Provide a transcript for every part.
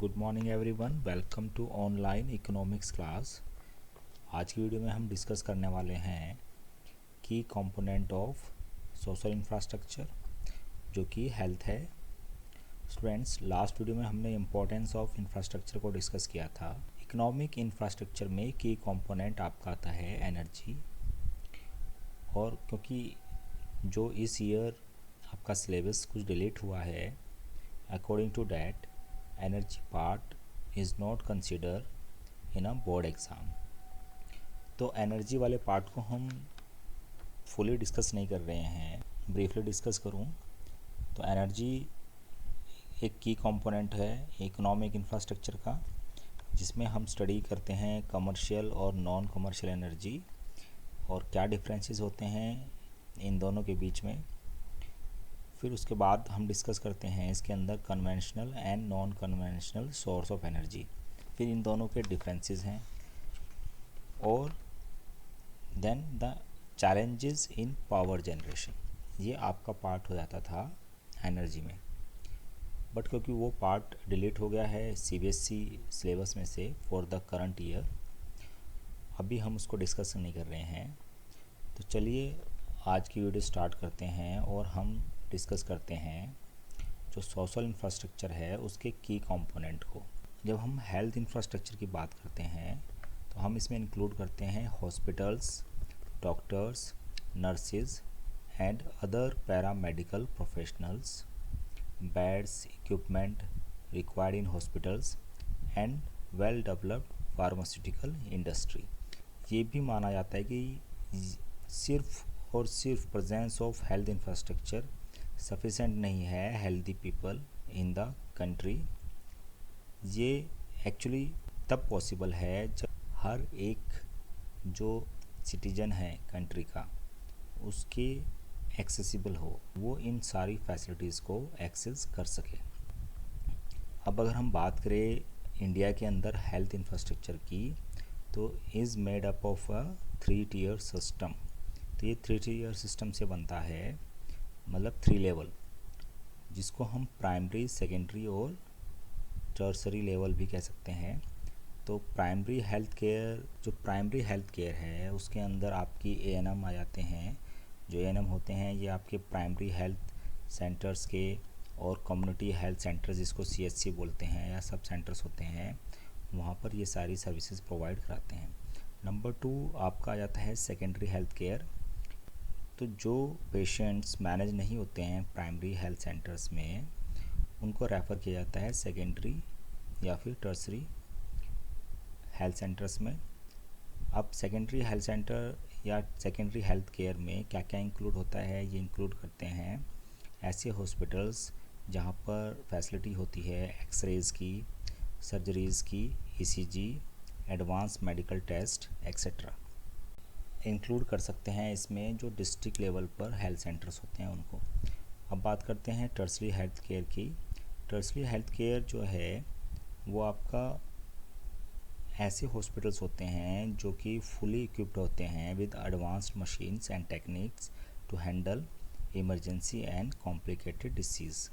Good morning everyone, welcome to online economics class. आज की video में हम डिस्कस करने वाले हैं की कंपोनेंट ऑफ सोशल इंफ्रास्ट्रक्चर जो कि हेल्थ है। स्टूडेंट्स, लास्ट वीडियो में हमने इम्पोर्टेंस ऑफ इंफ्रास्ट्रक्चर को डिस्कस किया था। इकोनॉमिक इंफ्रास्ट्रक्चर में की कंपोनेंट आपका आता है एनर्जी, और क्योंकि जो इस ईयर आपका सिलेबस कुछ डिलीट हुआ है, according to that energy part is not consider in a board exam. तो एनर्जी वाले पार्ट को हम फुली डिस्कस नहीं कर रहे हैं, ब्रीफली डिस्कस करूं तो एनर्जी एक की कंपोनेंट है इकोनॉमिक इंफ्रास्ट्रक्चर का, जिसमें हम स्टडी करते हैं कमर्शियल और नॉन कमर्शियल एनर्जी और क्या डिफरेंसेस होते हैं इन दोनों के बीच में। फिर उसके बाद हम डिस्कस करते हैं इसके अंदर conventional and non conventional source of energy, फिर इन दोनों के डिफरेंसेस हैं, और then the challenges in power generation. ये आपका पार्ट हो जाता था एनर्जी में, बट क्योंकि वो पार्ट डिलीट हो गया है सीबीएसई सिलेबस में से फॉर द करंट ईयर, अभी हम उसको डिस्कस नहीं कर रहे हैं। तो चलिए आज की वीडियो स्टार्ट करते हैं और हम डिस्कस करते हैं जो सोशल इंफ्रास्ट्रक्चर है उसके की कंपोनेंट को। जब हम हेल्थ इंफ्रास्ट्रक्चर की बात करते हैं तो हम इसमें इंक्लूड करते हैं hospitals, doctors, nurses and other paramedical professionals, beds, equipment required in hospitals and well developed pharmaceutical industry. ये भी माना जाता है कि सिर्फ और सिर्फ presence of health infrastructure sufficient नहीं है healthy people in the country. ये एक्चुअली तब पॉसिबल है जब हर एक जो सिटीजन है कंट्री का उसके एक्सेसिबल हो, वो इन सारी फैसिलिटीज़ को एक्सेस कर सके। अब अगर हम बात करें इंडिया के अंदर हेल्थ इंफ्रास्ट्रक्चर की, तो is made up of a 3 tier system. तो ये 3 टियर सिस्टम से बनता है, मतलब 3 लेवल, जिसको हम प्राइमरी, सेकेंडरी और टर्सरी लेवल भी कह सकते हैं। तो प्राइमरी हेल्थ केयर, जो प्राइमरी हेल्थ केयर है उसके अंदर आपकी एएनएम आ जाते हैं। जो एएनएम होते हैं ये आपके प्राइमरी हेल्थ सेंटर्स के और कम्युनिटी हेल्थ सेंटर्स, जिसको सीएचसी बोलते हैं, या सब सेंटर्स होते हैं, वहाँ पर ये सारी सर्विसेज प्रोवाइड कराते हैं। नंबर 2 आपका आ जाता है सेकेंडरी हेल्थ केयर। तो जो पेशेंट्स मैनेज नहीं होते हैं प्राइमरी हेल्थ सेंटर्स में, उनको रेफ़र किया जाता है सेकेंडरी या फिर टर्सरी हेल्थ सेंटर्स में। अब सेकेंडरी हेल्थ सेंटर या सेकेंडरी हेल्थ केयर में क्या क्या इंक्लूड होता है, ये इंक्लूड करते हैं ऐसे हॉस्पिटल्स जहाँ पर फैसिलिटी होती है एक्सरेज़ की, सर्जरीज़ की, ECG, advance medical test etcetera. Include कर सकते हैं इसमें जो डिस्ट्रिक्ट लेवल पर हेल्थ सेंटर्स होते हैं उनको। अब बात करते हैं टर्सरी हेल्थ केयर की। टर्सरी हेल्थ केयर जो है वो आपका ऐसे हॉस्पिटल्स होते हैं जो कि फुली इक्विप्ड होते हैं with advanced machines and techniques to handle emergency and complicated disease.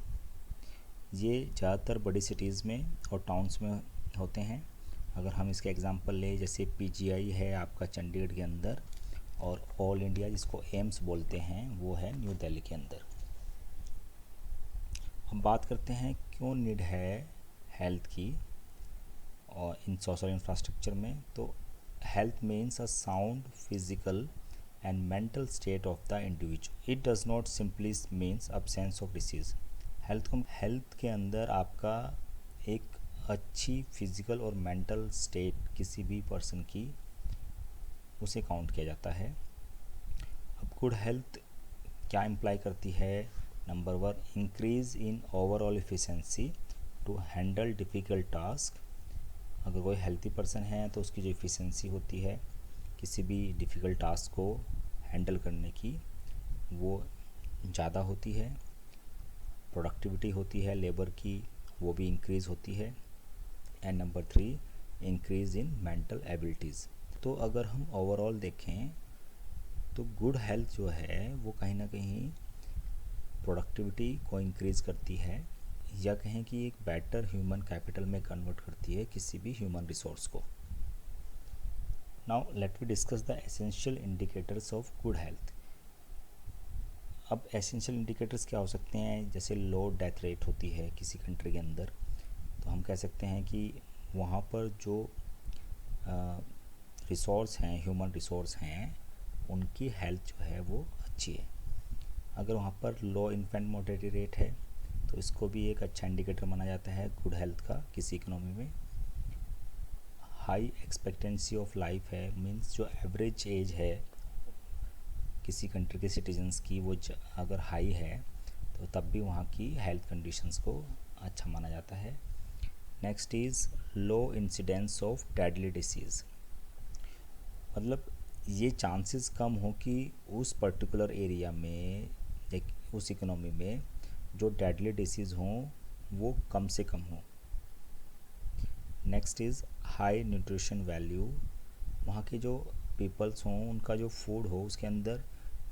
ये ज़्यादातर बड़ी सिटीज़ में और टाउन्स में होते हैं। अगर हम इसके एग्जांपल ले, जैसे पीजीआई है आपका चंडीगढ़ के अंदर, और ऑल इंडिया जिसको एम्स बोलते हैं वो है न्यू दिल्ली के अंदर। अब बात करते हैं क्यों नीड है हेल्थ की और इन सोशल इंफ्रास्ट्रक्चर में। तो health means a sound physical and mental state of the individual. It does not simply means absence of disease. Health के अंदर आपका एक अच्छी फिजिकल और मेंटल स्टेट किसी भी पर्सन की, उसे काउंट किया जाता है। अब गुड हेल्थ क्या इम्प्लाई करती है? Number 1, increase in overall efficiency to handle difficult task. अगर कोई हेल्थी पर्सन है तो उसकी जो एफिशिएंसी होती है किसी भी डिफ़िकल्ट टास्क को हैंडल करने की, वो ज़्यादा होती है। प्रोडक्टिविटी होती है लेबर की, वो भी इंक्रीज़ होती है। And number 3, increase in mental abilities. तो अगर हम ओवरऑल देखें तो गुड हेल्थ जो है वो कहीं ना कहीं प्रोडक्टिविटी को इंक्रीज़ करती है, या कहें कि एक बेटर ह्यूमन कैपिटल में कन्वर्ट करती है किसी भी ह्यूमन रिसोर्स को। Now let we discuss the essential indicators of good health. अब एसेंशियल इंडिकेटर्स क्या हो सकते हैं, जैसे लो डेथ रेट होती है किसी कंट्री के अंदर, तो हम कह सकते हैं कि वहाँ पर जो रिसोर्स हैं, ह्यूमन रिसोर्स हैं, उनकी हेल्थ जो है वो अच्छी है। अगर वहाँ पर लो इन्फेंट मोर्टेलिटी रेट है तो इसको भी एक अच्छा इंडिकेटर माना जाता है गुड हेल्थ का किसी इकोनॉमी में। हाई एक्सपेक्टेंसी ऑफ लाइफ है, मीन्स जो एवरेज एज है किसी कंट्री के सिटीजन्स की वो अगर हाई है तो तब भी वहाँ की हेल्थ कंडीशंस को अच्छा माना जाता है। Next is low incidence of deadly disease, मतलब ये चांसेस कम हो कि उस पर्टिकुलर एरिया में उस इकोनॉमी में जो डेडली डिसीज़ हों वो कम से कम हो। Next is high nutrition value, वहाँ के जो पीपल्स हों उनका जो फूड हो उसके अंदर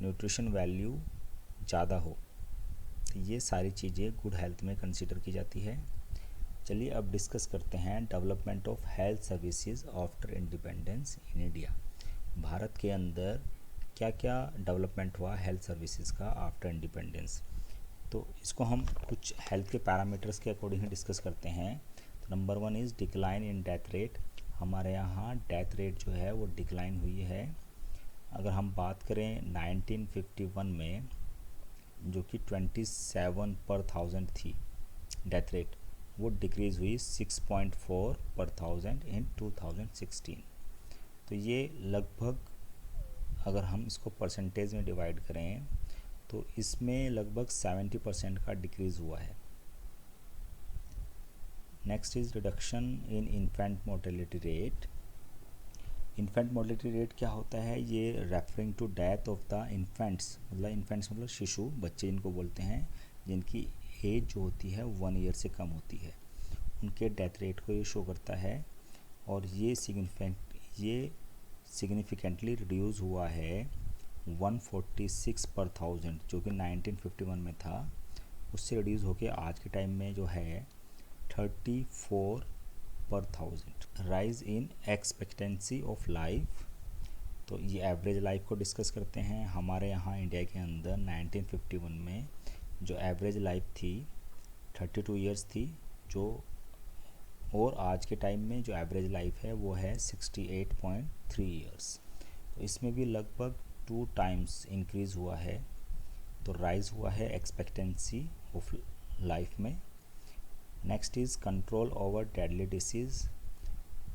न्यूट्रिशन वैल्यू ज़्यादा हो। तो ये सारी चीज़ें गुड हेल्थ में कंसीडर की जाती है। चलिए अब डिस्कस करते हैं development of health services after independence in India. Bharat के अंदर क्या क्या डेवलपमेंट हुआ हेल्थ सर्विसेज का आफ्टर इंडिपेंडेंस, तो इसको हम कुछ हेल्थ के पैरामीटर्स के अकॉर्डिंग डिस्कस करते हैं। तो number 1 is decline in death rate. हमारे यहाँ डेथ रेट जो है वो डिक्लाइन हुई है। अगर हम बात करें 1951 में जो कि 27 पर 1000 थी डेथ रेट, वो डिक्रीज़ हुई 6.4 पर 1000 इन 2016। तो ये लगभग अगर हम इसको परसेंटेज में डिवाइड करें तो इसमें लगभग 70% का डिक्रीज़ हुआ है। Next is reduction in infant mortality rate. Infant mortality rate क्या होता है, ये referring to death of the infants, मतलब शिशु, बच्चे जिनको बोलते हैं, जिनकी एज जो होती है 1 ईयर से कम होती है, उनके डेथ रेट को ये शो करता है। और ये सिग्निफिकेंटली रिड्यूस हुआ है 146 पर 1000 जो कि 1951 में था, उससे रिड्यूस होके आज के टाइम में जो है 34 पर 1000। Rise in expectancy of life, तो ये एवरेज लाइफ को डिस्कस करते हैं। हमारे यहाँ इंडिया के अंदर 1951 में जो एवरेज लाइफ थी 32 इयर्स थी, जो और आज के टाइम में जो एवरेज लाइफ है वो है 68.3 इयर्स। तो इसमें भी लगभग 2 टाइम्स इंक्रीज़ हुआ है, तो राइज़ हुआ है एक्सपेक्टेंसी ऑफ लाइफ में। Next is control over deadly disease.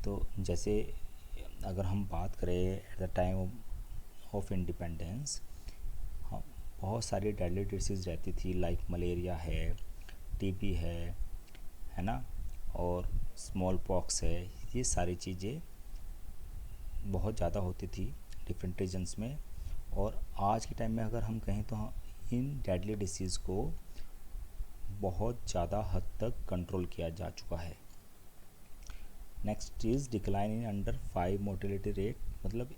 तो जैसे अगर हम बात करें at the time of independence, हाँ, बहुत सारी डेडली डिसीज़ रहती थी, लाइक मलेरिया है, टीबी है ना, और स्मॉल पॉक्स है। ये सारी चीज़ें बहुत ज़्यादा होती थी डिफरेंट रीजन्स में। और आज के टाइम में अगर हम कहें तो इन डेडली डिसीज़ को बहुत ज़्यादा हद तक कंट्रोल किया जा चुका है। Next is decline in under 5 mortality rate, मतलब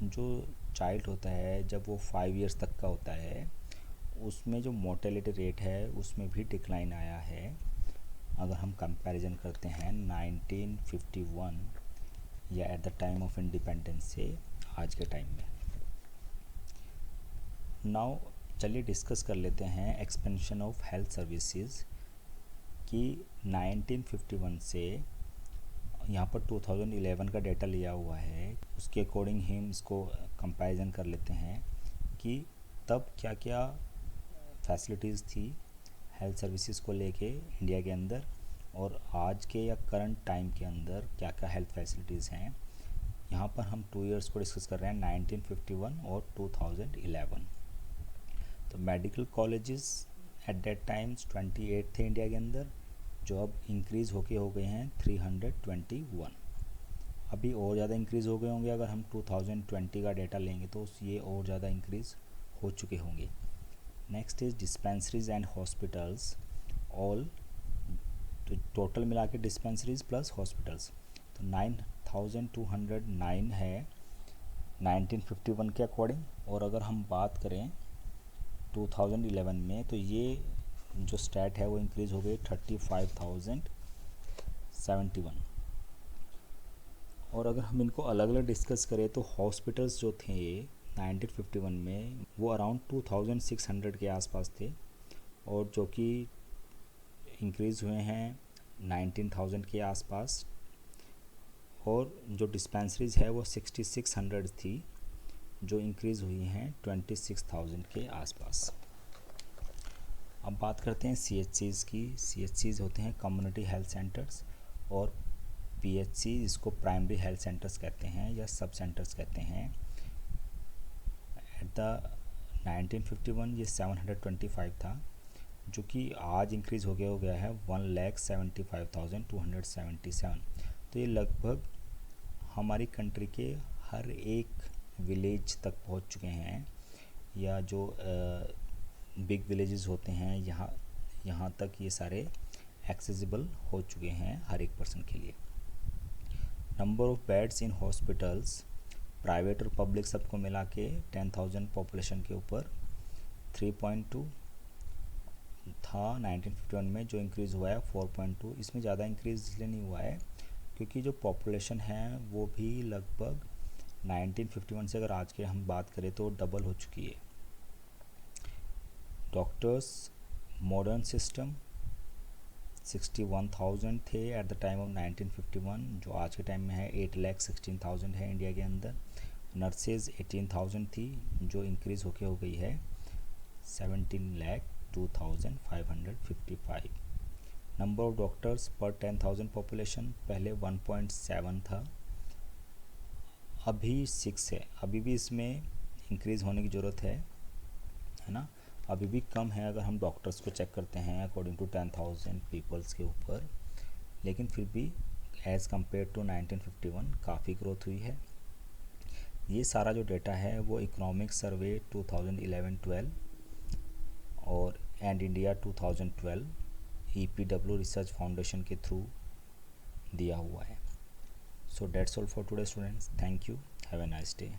जो चाइल्ड होता है जब वो 5 इयर्स तक का होता है उसमें जो मोर्टेलिटी रेट है उसमें भी डिक्लाइन आया है। अगर हम कंपैरिजन करते हैं 1951 या at the time of independence से आज के टाइम में। नाउ चलिए डिस्कस कर लेते हैं एक्सपेंशन ऑफ हेल्थ सर्विसेज कि 1951 से यहाँ पर 2011 का डेटा लिया हुआ है, उसके अकॉर्डिंग ही हम इसको कंपैरिजन कर लेते हैं कि तब क्या क्या फैसिलिटीज़ थी हेल्थ सर्विसेज को लेके इंडिया के अंदर, और आज के या करंट टाइम के अंदर क्या क्या हेल्थ फैसिलिटीज़ हैं। यहाँ पर हम 2 इयर्स को डिस्कस कर रहे हैं, 1951 और 2011। तो medical colleges at that times 28 थे इंडिया के अंदर, जो अब इंक्रीज़ होके हो गए हैं 321। अभी और ज़्यादा इंक्रीज़ हो गए होंगे, अगर हम 2020 का डेटा लेंगे तो ये और ज़्यादा इंक्रीज़ हो चुके होंगे। Next is dispensaries and hospitals, all तो टोटल मिला के डिस्पेंसरीज प्लस हॉस्पिटल्स तो 9209 है 1951 के अकॉर्डिंग। और अगर हम बात करें 2011 में तो ये जो स्टैट है वो इंक्रीज़ हो गई 35,071। और अगर हम इनको अलग अलग डिस्कस करें तो हॉस्पिटल्स जो थे 1951 में वो अराउंड 2600 के आसपास थे, और जो कि इंक्रीज़ हुए हैं 19,000 के आसपास। और जो डिस्पेंसरीज है वो 6600 थी, जो इंक्रीज़ हुई हैं 26,000 के आसपास। अब बात करते हैं CHCs की। CHCs होते हैं कम्युनिटी हेल्थ सेंटर्स, और PHC इसको प्राइमरी हेल्थ सेंटर्स कहते हैं या सब सेंटर्स कहते हैं। एट द 1951 ये 725 था, जो कि आज इंक्रीज़ हो गया है 1,75,277। तो ये लगभग हमारी कंट्री के हर एक विलेज तक पहुंच चुके हैं, या जो बिग विलेजेस होते हैं यहाँ तक ये सारे एक्सेसिबल हो चुके हैं हर एक पर्सन के लिए। Number of beds in hospitals, private और पब्लिक सबको मिला के 10,000 पॉपुलेशन के ऊपर 3.2 था 1951 में, जो इंक्रीज़ हुआ है 4.2। इसमें ज़्यादा इंक्रीज़ इसलिए नहीं हुआ है क्योंकि जो पॉपुलेशन है वो भी लगभग 1951 से अगर आज के हम बात करें तो डबल हो चुकी है। डॉक्टर्स मॉडर्न सिस्टम 61,000 थे एट द टाइम ऑफ 1951, जो आज के टाइम में है 8,16,000 है इंडिया के अंदर। नर्सेज 18,000 थी, जो इंक्रीज़ होके हो गई है 17,02,555। नंबर ऑफ डॉक्टर्स पर 10,000 पॉपुलेशन पहले 1.7 था, अभी 6 है। अभी भी इसमें इंक्रीज़ होने की ज़रूरत है ना। अभी भी कम है अगर हम डॉक्टर्स को चेक करते हैं अकॉर्डिंग टू 10,000 पीपल्स के ऊपर, लेकिन फिर भी एज़ कम्पेयर टू 1951 काफ़ी ग्रोथ हुई है। ये सारा जो डेटा है वो इकोनॉमिक सर्वे 2011-12 और and India 2012 EPW research foundation के थ्रू दिया हुआ है। So that's all for today students, thank you, have a nice day.